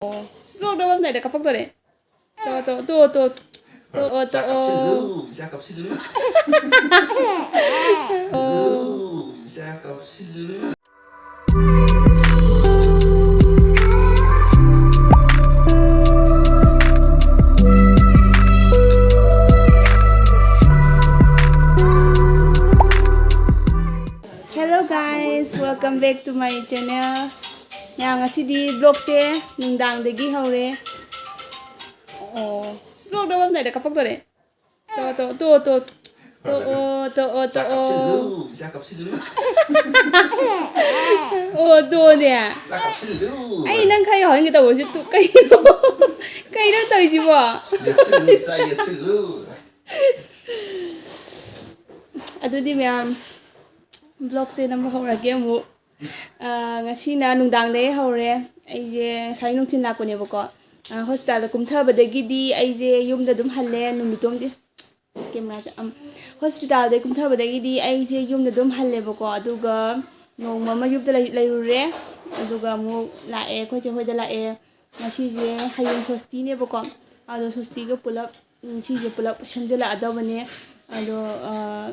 Vlog đâu hôm nay để kapok rồi. Hello guys, welcome back to my channel. Yang ngasi di vlog se nungdang degi haure. Vlog đâu hôm nay để kapok rồi. Đồ nè. Ai nang khai hỏi người ta bảo chứ tụ cây đâu. Cây đó tới chứ bỏ. Aduh ma'am. Vlog se nam haurage mu. Ngasi na nungdang de haure. Ai je sai nungtin la ko ne bako. Hospital da kumthabadagi di ai je yumda dum halle numitom di camera hospital da kumthabadagi di ai je yumda dum halle bako aduga nongma ma yubda lairure aduga mu lae ko je hoida lae ngasi je hayung swasti ne bako ado swasti ga pulap si je pulap samjala adabane ado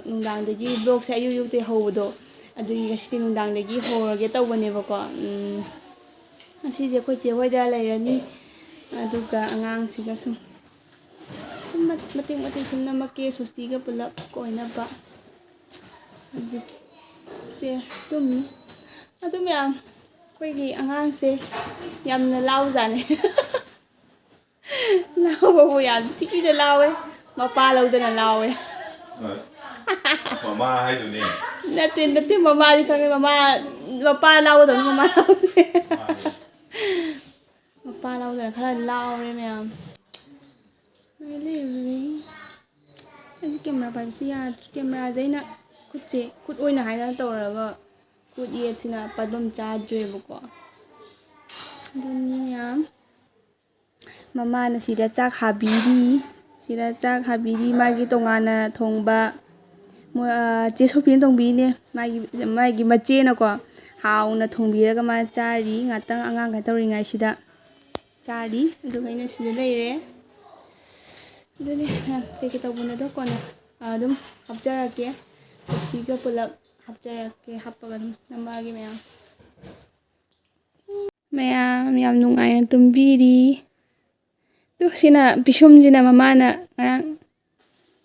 nungdang dagi vlog se ayu yute howdo adugi ngasi nungdang dagi horage tawbane bako ngasi je ko je hoida lairani aduga angang siga sum mating sum na make swasti ga pulap ko ina ba se tumi adu mya koi gi angang se yam na lau jane lau ba bo yam tiki de lau e mapa lau de na lau e mama hai du ni natin mama di kami mapa lau do mama lau mapa lau de khara lau re mya mai le re ai camera ba si ya camera zaina kut oina haina tawraga kut ye sina padbam chadre bako dunya mama na sida chak habiri magi tongana thongba che sopin tongbi ne magi mache na ko hauna thongbiraga ma chari ngatang angang ga tawringai sida chari dugaina sida leire duni ke tawbuna do kona adum hapjarake stiga pulap hapjarake hapaga namagi mayam nungai tumbiri tu sina bisum jina mamana ngarang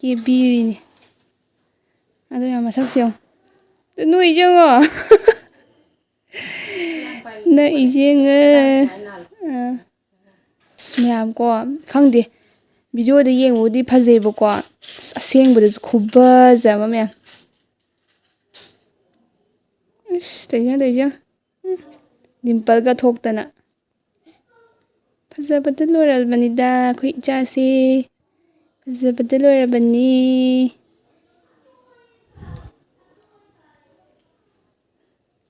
ke biri ni ado ya masak siong tu nui jongo na ijeng mayam ko khangde video da yeng udi phajai bako aseng bada khubba jama mayam tayang dimple ga thoktana fajabada loirabani da khoi chase fajabada loirabani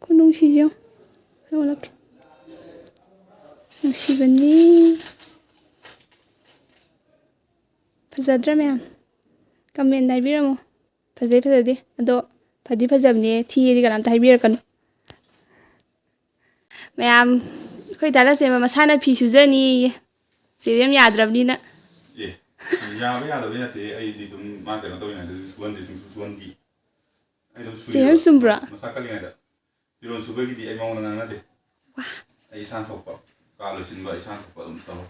kunung sijo holak sibani fajadra mayam comment haibiramo fajade ado fadi fajabne thi di kanam haibirakan mayam khoi dala se masana phi sujani sevem yadrabnina yadabina te ai di dum ma ka to ina suandi ai dum sevem sumbra masakali ina da iron subagi di ai mauna na de wa ai san thokpa ka lo sin ba san thokpa dum taw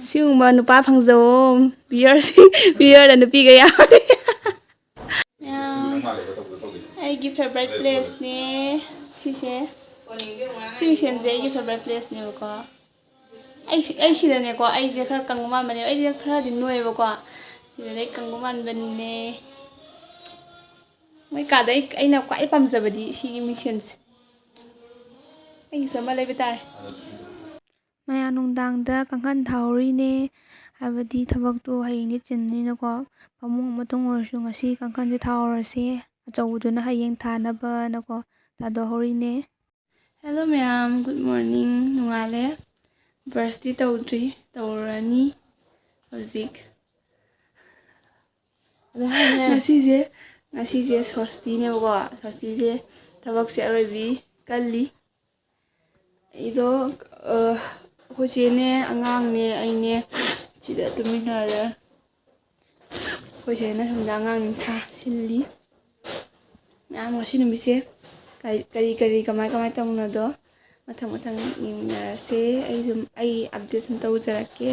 siungba nupa phangjo biar da nupi ga yawde ai gi favorite place ne sise Simishen je gi favorite place ne ko ai sida ne ko ai je khar kanguma mane ai je khar din noi ba ko sida dai kanguma ban ne mai ka dai ai na kwai pamjabadi sigi mission ai sama lai betar maya nungdang da kangkan thauri ne habadi thabak to hayeng ni chinni na ko pamung matong orsu ngasi kangkan je thaurase achawuduna hayeng thana ba na ko tado hori ne. Hello ma'am, good morning. Nungale. Birthday taurani. Hozik. Ngasi je swasti ne bako. Swasti je thabk se arobi kalli. Ido ꯑꯩꯈꯣꯏ ꯆꯦꯅꯦ ꯑꯉꯥꯡꯅꯦ ꯑꯩꯅꯦ ꯁꯤꯗ ꯇꯨꯃꯤꯟꯅꯔꯦ ꯑꯩꯈꯣꯏ ꯆꯦꯅ ꯁꯣꯝꯗ ꯑꯉꯥꯡ ꯊꯥ ꯁꯤꯜꯂꯤ ꯃꯌꯥꯝ ꯉꯁꯤ ꯅꯨꯃꯤꯠꯁꯦ ꯀꯔꯤ ꯀꯃꯥꯏ ꯇꯧꯅꯗꯣ ꯃꯊꯪ ꯌꯦꯡꯃꯤꯟꯅꯔꯁꯦ ꯑꯩ ꯑꯞꯗꯦꯠ ꯁꯨꯝ ꯇꯧꯖꯔꯛꯀꯦ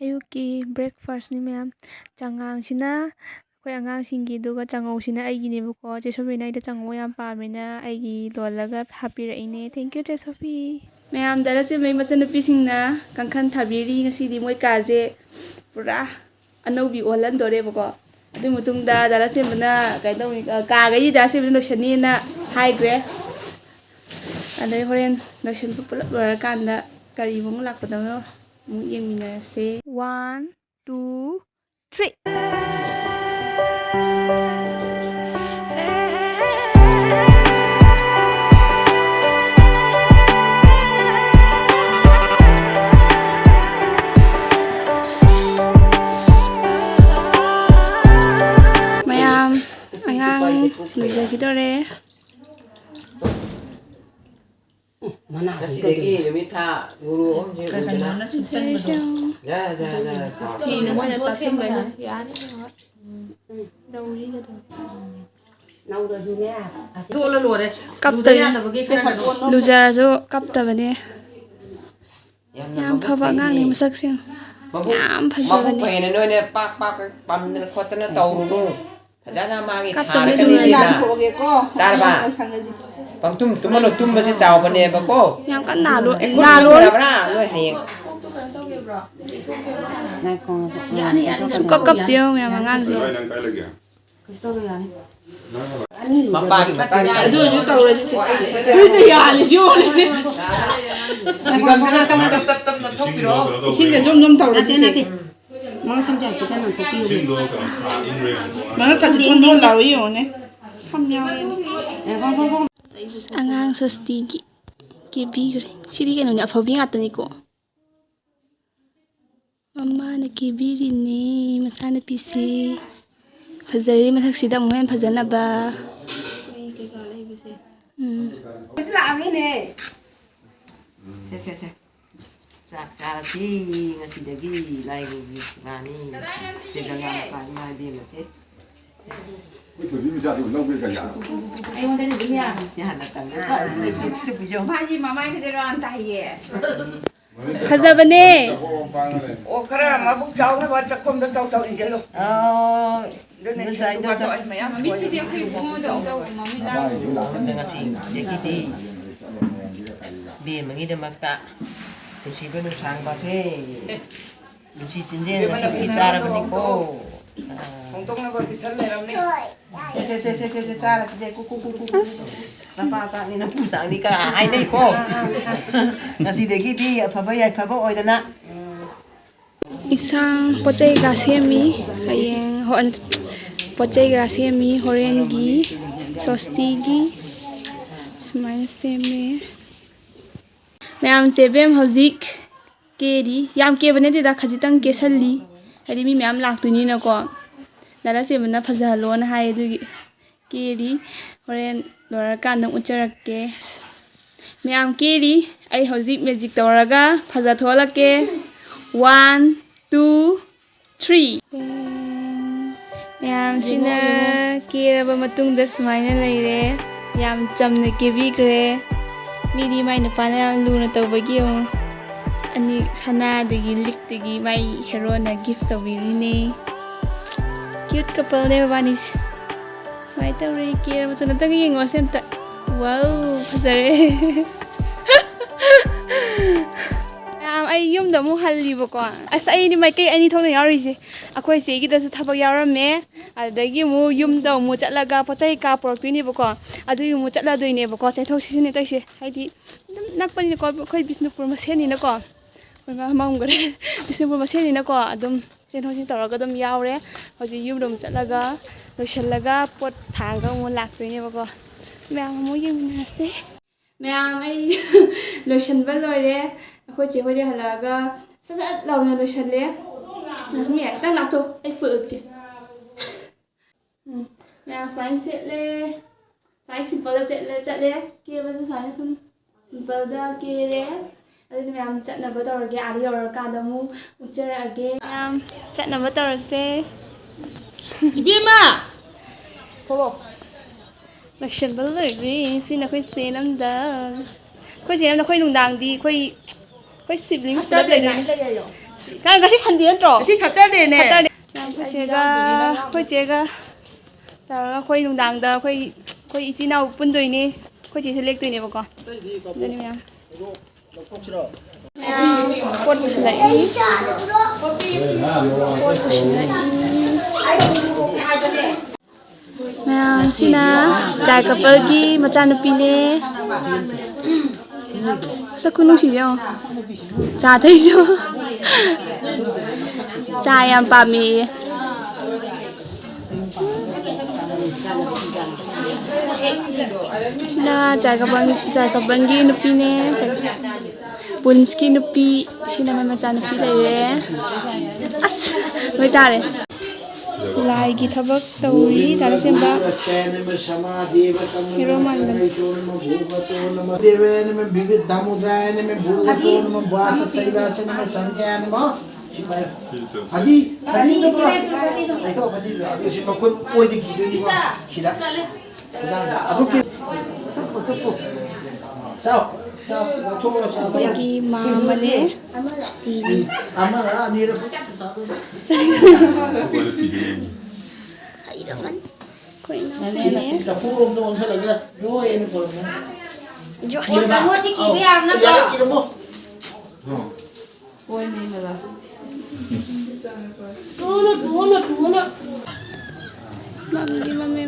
ꯑꯌꯨꯛꯀꯤ ꯕ꯭ꯔꯦꯛꯐꯥꯁꯅꯤ ꯃꯌꯥꯝ ꯆꯉꯥꯡꯁꯤꯅ ꯑꯩꯈꯣꯏ ꯑꯉꯥꯡꯁꯤꯡꯒꯤ ꯑꯗꯨꯒ ꯆꯉꯧꯁꯤꯅ ꯑꯩꯒꯤꯅꯦꯕꯀꯣ ꯆꯦ ꯁꯣꯐꯤꯅ ꯑꯩꯗ ꯆꯉꯧ ꯌꯥꯝ ꯄꯥꯝꯃꯦꯅ ꯑꯩꯒꯤ ꯂꯣꯜꯂꯒ ꯍꯥꯞꯄꯤꯔꯛꯏꯅꯦ ꯊꯦꯡꯛ ꯌꯨ ꯆꯦ ꯁꯣꯐꯤ ꯃꯌꯥꯝ ꯗꯔꯥꯆꯦꯝꯕꯩ ꯃꯆꯟꯅꯨꯄꯤꯁꯤꯡꯅ ꯀꯥꯡꯈꯟ ꯊꯥꯕꯤꯔꯤ ꯉꯁꯤꯗꯤ ꯃꯣꯏ ꯀꯥꯁꯦ ꯄꯨꯔꯥ ꯑꯅꯧꯕꯤ ꯑꯣꯜꯍꯟꯗꯣꯔꯦꯕꯀꯣ ꯑꯗꯨꯒꯤ ꯃꯇꯨꯡꯗ ꯗꯔꯥꯆꯦꯝꯕꯅ ꯀꯩꯅꯣ ꯇꯧꯅꯤ ꯀꯥꯒꯩꯗꯤ ꯗꯔꯥꯆꯦꯝꯕꯅ ꯂꯣꯏꯁꯟꯅꯤꯅ ꯍꯥꯏꯈ꯭ꯔꯦ ꯑꯗꯩ ꯍꯣꯔꯦꯟ ꯂꯣꯏꯁꯟꯕ ꯄꯨꯂꯞ ꯂꯣꯏꯔꯀꯥꯟꯗ ꯀꯔꯤ ꯃꯑꯣꯡ ꯂꯥꯛꯄꯗꯅꯣ ꯑꯃꯨꯛ ꯌꯦꯡꯃꯤꯟꯅꯔꯁꯦ 1 2 3 ꯃꯌꯥꯝ ꯑꯉꯥꯡ ꯂꯨꯖꯈꯤꯗꯣꯔꯦ ꯉꯁꯤꯗꯒꯤ ꯅꯨꯃꯤꯠ ꯊꯥ ꯒꯨꯔꯨ ꯐꯤꯅ ꯃꯣꯏꯅ ꯇꯥꯁꯤꯟꯕꯅꯤ ꯌꯥꯅꯤ ꯂꯨꯖꯔꯁꯨ ꯀꯞꯇꯕꯅꯦ ꯌꯥꯝ ꯐꯕ ꯑꯉꯥꯡꯅꯤ ꯃꯁꯛꯁꯤꯡ ꯌꯥꯝ ꯐꯖꯕꯅꯦ ꯃꯕꯨꯛ ꯅꯣꯏꯅ ꯄꯥꯛ ꯄꯥꯝꯗꯅ ꯈꯣꯠꯇꯅ ꯇꯧꯔꯨꯅꯨ ꯐꯖꯅ ꯃꯥꯒꯤ ꯊꯥꯔꯒꯅꯤꯅ ꯇꯥꯔꯕ ꯄꯪꯇꯨꯝ ꯇꯨꯝꯃꯅꯨ ꯇꯨꯝꯕꯁꯦ ꯆꯥꯎꯕꯅꯦꯕꯀꯣ ꯌꯥꯝ ꯀꯟꯅ ꯅꯥꯂꯣꯏꯔꯕ꯭ꯔꯥ ꯅꯣꯏ ꯍꯌꯦꯡ ꯁꯨꯀꯞ ꯀꯞꯇꯦ ꯃꯌꯥꯝ ꯑꯉꯥꯡꯁꯦ ꯃꯄꯥꯒꯤ ꯃꯇꯥꯡ ꯑꯗꯨ ꯇꯧꯔꯗꯤ ꯐꯨꯔꯤꯠꯇ ꯌꯥꯜꯂꯤ ꯌꯣꯜꯂꯦ ꯇꯞꯅ ꯊꯣꯛꯄꯤꯔꯛꯑꯣ ꯏꯁꯤꯡꯗ ꯖꯣꯝ ꯇꯧꯔꯗꯤ ꯃꯪ ꯁꯝꯖꯥꯏ ꯈꯤꯇꯪ ꯅꯥꯟꯊꯣꯛꯄꯤꯌꯨ ꯏꯁꯤꯡꯗꯣ ꯀꯩꯅꯣ ꯏꯪꯔꯦ ꯃꯉꯛꯀꯗꯤ ꯊꯣꯟ ꯂꯥꯎꯏ ꯌꯦꯡꯉꯨꯅꯦ ꯁꯝ ꯌꯥꯎꯋꯦ ꯑꯉꯥꯡ ꯁ꯭ꯋꯥꯁꯇꯤꯒꯤ ꯀꯦꯕꯤꯈ꯭ꯔꯦ ꯁꯤꯗꯤ ꯀꯩꯅꯣꯅꯦ ꯑꯐꯕꯤ ꯉꯥꯛꯇꯅꯤꯀꯣ ꯃꯃꯥꯅ ꯀꯦꯕꯤꯔꯤꯅꯦ ꯃꯆꯥꯅꯨꯄꯤꯁꯦ ꯐꯖꯔꯤ ꯃꯊꯛꯁꯤꯗ ꯑꯃꯨꯛ ꯍꯦꯟꯅ ꯐꯖꯅꯕ ꯀꯩꯀꯥ ꯂꯩꯕꯁꯦ ꯁꯦ ꯆꯥꯛ ꯆꯥꯔꯁꯤ ꯉꯁꯤꯗꯒꯤ ꯂꯥꯏꯒꯤ ꯉꯥꯅꯤ ꯁꯤꯗꯒ ꯃꯄꯥꯒꯤ ꯃꯥꯏꯕꯦꯝꯃꯁꯦ ꯑꯩꯉꯣꯟꯗꯗꯤ ꯑꯗꯨꯝ ꯌꯥꯔꯦ ꯍꯥꯟꯅ ꯀꯪꯒ ꯃꯥꯒꯤ ꯃꯃꯥꯏ ꯈꯖꯔ ꯌꯥꯝ ꯇꯥꯏꯌꯦ ꯐꯖꯕꯅꯦ ꯑꯣ ꯈꯔ ꯃꯕꯨꯛ ꯆꯥꯎꯅꯕ ꯆꯥꯛꯈꯣꯝꯗ ꯆꯥꯎ ꯏꯟꯁꯤꯜꯂꯨ ꯃꯃꯤꯠꯁꯤꯗꯤ ꯑꯩꯈꯣꯏ ꯏꯕꯨꯡꯉꯣꯗ ꯉꯁꯤꯗꯒꯤꯗꯤ ꯕꯦꯝꯃꯒꯤꯗꯃꯛꯇ ꯅꯨꯡꯁꯤꯕ ꯅꯨꯡꯁꯥꯡꯕꯁꯦ ꯅꯨꯡꯁꯤ ꯆꯤꯟꯖꯦꯟ ꯉꯁꯤꯗꯒꯤ ꯆꯥꯔꯕꯅꯤꯀꯣ ꯍꯣꯡꯗꯣꯛꯅꯕ ꯄꯤꯊꯜ ꯂꯩꯔꯝꯅꯤ ꯆꯥꯔꯁꯤꯗꯦ ꯅꯄꯥ ꯆꯥꯛꯅꯤ ꯅꯄꯨ ꯆꯥꯛꯅꯤ ꯀ ꯍꯥꯏꯅꯩꯀꯣ ꯉꯁꯤꯗꯒꯤꯗꯤ ꯑꯐꯕ ꯌꯥꯏꯐꯕ ꯑꯣꯏꯗꯅ ꯏꯟꯁꯥꯡ ꯄꯣꯠ ꯆꯩ ꯀꯩꯀꯥ ꯁꯦꯝꯃꯤ ꯍꯌꯦꯡ ꯄꯣꯠ ꯆꯩ ꯀꯩꯀꯥ ꯁꯦꯝꯃꯤ ꯍꯣꯔꯦꯟꯒꯤ ꯁ꯭ꯋꯥꯁꯇꯤꯒꯤ ꯁꯨꯃꯥꯏꯅ ꯁꯦꯝꯃꯦ ꯃꯌꯥꯝ ꯆꯦꯕꯦꯝ ꯍꯧꯖꯤꯛ ꯀꯦꯔꯤ ꯌꯥꯝ ꯀꯦꯕ ꯅꯠꯇꯦꯗ ꯈꯖꯤꯛꯇꯪ ꯀꯦꯁꯜꯂꯤ ꯍꯥꯏꯗꯤ ꯃꯤ ꯃꯌꯥꯝ ꯂꯥꯛꯇꯣꯏꯅꯤꯅꯀꯣ ꯗꯔꯥꯆꯦꯝꯕꯅ ꯐꯖꯍꯜꯂꯣꯅ ꯍꯥꯏ ꯑꯗꯨꯒꯤ ꯀꯦꯔꯤ ꯍꯣꯔꯦꯟ ꯂꯣꯏꯔꯀꯥꯟꯗ ꯎꯠꯆꯔꯛꯀꯦ ꯃꯌꯥꯝ ꯀꯦꯔꯤ ꯑꯩ ꯍꯧꯖꯤꯛ ꯃꯦꯖꯤꯛ ꯇꯧꯔꯒ ꯐꯖꯊꯣꯛꯍꯜꯂꯛꯀꯦ 1 2 3 ꯃꯌꯥꯝꯁꯤꯅ ꯀꯦꯔꯕ ꯃꯇꯨꯡꯗ ꯁꯨꯃꯥꯏꯅ ꯂꯩꯔꯦ ꯌꯥꯝ ꯆꯝꯅ ꯀꯦꯕꯤꯈ꯭ꯔꯦ ꯃꯤꯗꯤ ꯃꯥꯏ ꯅꯨꯄꯥꯅ ꯌꯥꯝ ꯂꯨꯅ ꯇꯧꯕꯒꯤ ꯑꯅꯤ ꯁꯅꯥꯗꯒꯤ ꯂꯤꯛꯇꯒꯤ ꯃꯥꯏ ꯍꯦꯔꯣꯅ ꯒꯤꯐ ꯇꯧꯕꯤꯔꯤꯅꯦ ꯀ꯭ꯌꯨꯠ ꯀꯄꯜꯅꯦ ꯃꯕꯥꯅꯤꯁꯦ ꯁꯨꯃꯥꯏꯅ ꯇꯧꯔꯦ ꯀꯦꯔꯕ ꯃꯇꯨꯡꯗ ꯑꯝꯇꯪ ꯌꯦꯡꯉꯣꯁꯦ ꯑꯝꯇ ꯋꯥꯎ ꯐꯖꯔꯦ ꯃꯌꯥꯝ ꯑꯩ ꯌꯨꯝꯗ ꯑꯃꯨꯛ ꯍꯜꯂꯤꯕꯀꯣ ꯑꯁ ꯑꯩꯗꯤ ꯃꯥꯏꯀꯩ ꯑꯅꯤ ꯊꯣꯛꯅ ꯌꯥꯎꯔꯤꯁꯦ ꯑꯩꯈꯣꯏ ꯆꯦꯒꯤꯗꯁꯨ ꯊꯕꯛ ꯌꯥꯎꯔꯝꯃꯦ ꯑꯗꯨꯗꯒꯤ ꯑꯃꯨꯛ ꯌꯨꯝꯗ ꯑꯃꯨꯛ ꯆꯠꯂꯒ ꯄꯣꯠ ꯆꯩ ꯀꯥ ꯄꯨꯔꯛꯇꯣꯏꯅꯦꯕꯀꯣ ꯑꯗꯨꯒꯤ ꯑꯃꯨꯛ ꯆꯠꯂꯗꯣꯏꯅꯦꯕꯀꯣ ꯆꯦꯟꯊꯣꯛ ꯆꯦꯟꯁꯤꯟ ꯇꯧꯔꯤꯁꯦ ꯍꯥꯏꯗꯤ ꯑꯗꯨꯝ ꯅꯛꯄꯅꯤꯅꯀꯣ ꯑꯩꯈꯣꯏ ꯕꯤꯁꯅꯨꯄꯨꯔ ꯃꯁꯦꯟꯅꯤꯅꯀꯣ ꯃꯝꯈꯔꯦ ꯕꯤꯁꯅꯨꯄꯨꯔ ꯃꯁꯦꯟꯅꯤꯅꯀꯣ ꯑꯗꯨꯝ ꯆꯦꯟꯊꯣꯛ ꯆꯦꯟꯁꯤꯟ ꯇꯧꯔꯒ ꯑꯗꯨꯝ ꯌꯥꯎꯔꯦ ꯍꯧꯖꯤꯛ ꯌꯨꯝꯗ ꯑꯃꯨꯛ ꯆꯠꯂꯒ ꯂꯣꯏꯁꯤꯜꯂꯒ ꯄꯣꯠ ꯊꯥꯡꯒ ꯑꯃꯨꯛ ꯂꯥꯛꯇꯣꯏꯅꯦꯕꯀꯣ ꯃꯌꯥꯝ ꯑꯃꯨꯛ ꯌꯦꯡꯃꯤꯟꯅꯔꯁꯦ ꯃꯌꯥꯝ ꯑꯩ ꯂꯣꯏꯁꯤꯟꯕ ꯂꯣꯏꯔꯦ ꯑꯩꯈꯣꯏ ꯆꯦ ꯍꯣꯏꯗꯤ ꯍꯜꯂꯛꯑꯒ ꯁꯠ ꯁꯠ ꯂꯥꯎꯅ ꯂꯣꯏꯁꯤꯜꯂꯦ ꯂꯛꯁꯃꯤ ꯈꯤꯇꯪ ꯂꯥꯛꯆꯧ ꯑꯩ ꯐꯨꯠ ꯎꯠꯀꯦ ꯃꯌꯥꯝ ꯁꯨꯃꯥꯏꯅ ꯁꯦꯠꯂꯦ ꯁꯨꯃꯥꯏꯅ ꯁꯤꯝꯄꯜꯗ ꯆꯠꯂꯦ ꯀꯦꯕꯁꯦ ꯁꯨꯃꯥꯏꯅ ꯁꯨꯝ ꯁꯤꯝꯄꯜꯗ ꯀꯦꯔꯦ ꯑꯗꯨꯗꯤ ꯃꯌꯥꯝ ꯆꯠꯅꯕ ꯇꯧꯔꯒꯦ ꯑꯥꯗ ꯌꯧꯔꯀꯥꯟꯗ ꯑꯃꯨꯛ ꯎꯠꯆꯔꯛꯑꯒꯦ ꯃꯌꯥꯝ ꯆꯠꯅꯕ ꯇꯧꯔꯁꯦ 이비엠아! ꯂꯣꯏꯁꯤꯟꯕ ꯂꯣꯏꯔꯦ ꯁꯤꯅ ꯑꯩꯈꯣꯏ ꯆꯦꯅꯝꯗ ꯑꯩꯈꯣꯏ ꯆꯦꯅꯝꯗ ꯑꯩꯈꯣꯏ ꯅꯨꯡꯗꯥꯡꯗꯤ ꯑꯩꯈꯣꯏ ꯁꯤꯕ꯭ꯂꯤꯡꯁ ꯄꯨꯂꯞ ꯂꯩꯗꯣꯏꯅꯦ ꯉꯁꯤ ꯁꯟꯗꯦ ꯅꯠꯇ꯭ꯔꯣ ꯉꯁꯤ ꯁꯇꯔꯗꯦꯅꯦ. ꯑꯩꯈꯣꯏ ꯆꯦꯒ ꯇꯧꯔꯒ ꯑꯩꯈꯣꯏ ꯅꯨꯡꯗꯥꯡꯗ ꯑꯩꯈꯣই ꯏꯆꯤꯜ ꯏꯅꯥꯎ ꯄꯨꯟꯗꯣꯏꯅꯦ ꯑꯩꯈꯣꯏ ꯆꯦꯁꯨ ꯂꯦꯛꯇꯣꯏꯅꯦꯕꯀꯣ ꯑꯗꯨꯅꯤ ꯃꯌꯥꯝ ꯄꯣꯠ ꯄꯨꯁꯤꯜꯂꯛꯏ ꯃꯌꯥꯝ ꯁꯤꯅ ꯆꯥꯏ ꯀꯄꯜꯒꯤ ꯃꯆꯥꯅꯨꯄꯤꯅꯦ ꯁꯛ ꯈꯨꯅꯨꯡꯁꯤꯁꯦ ꯌꯦꯡꯉꯣ ꯆꯥ ꯊꯛꯏꯁꯨ ꯆꯥ ꯌꯥꯝ ꯄꯥꯝꯃꯦꯌꯦ sina chai kabangi nupine punski nupi sina may macha nupi laire as noi tare lai gi thabak tauri tara semba hero man Lagi mama deh, Stevie. Mami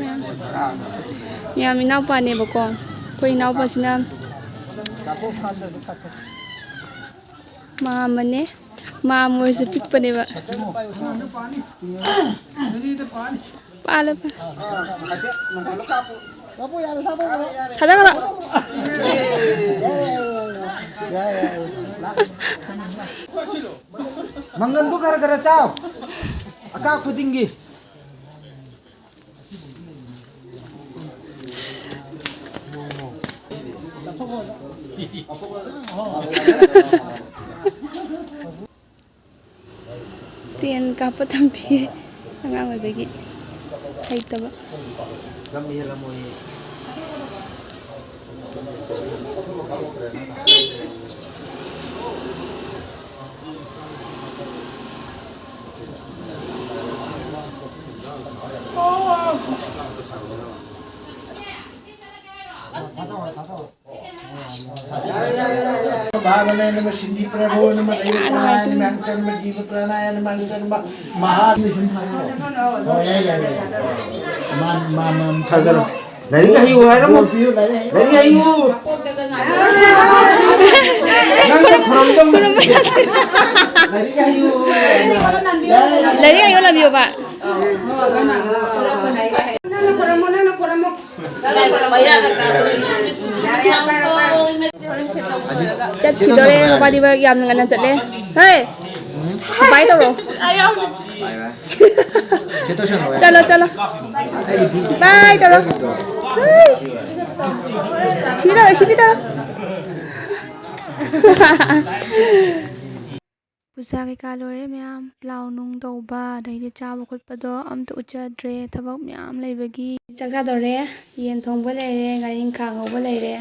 ya minau pa ne bako ko inau pa sina mama ne mama se pik pa ne ba pala pa thada kala mangal tu gara-gara caw akak aku tinggi Tiyan kapot ang pi ang bagi hay taba Sindi Prabhu nama Ayurveda nama Angkan nama Jiva Pranaya nama Angkan nama Maha oh ya man thagaro dari kayu hai mo dari kayu nang from dari kayu love you Pak Chat kidore badi ba yam ngana chatle hey bye taro chalo bye taro sini puja kai ka lore myam plau nung tauba dai de cha ba khut pa do am to uchadre thabak myam leibagi chakra dore yen thongba leire ngaring khang ngba leire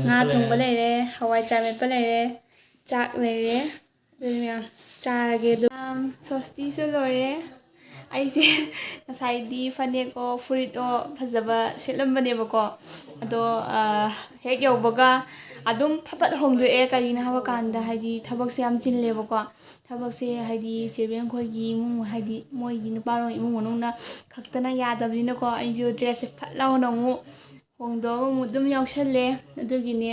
nga thongba leire hawai chai met pa leire chak leire myam charage do swasti so lore aise nasai di phane ko furit o phajaba setlambane bako ado hek yobaga adum phapat hongdo e karina hawa kanda haidi thabak se am chin lebako thabak se haidi chebeng khoi gi mung haidi moi gi nuparong imung monungna khaktana yadabina ko aijo dress se phatlaw na mu hongdo mu dum yausalle adugine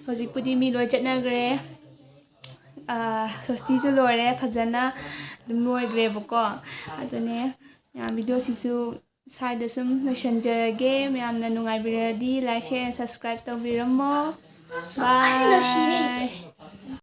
hojikpudi mi loi chatnagre swasti su lore phajana dum loigre bako adune video sisu side sum loisanjarage myamna nungai biradi like share and subscribe tawbiramo bye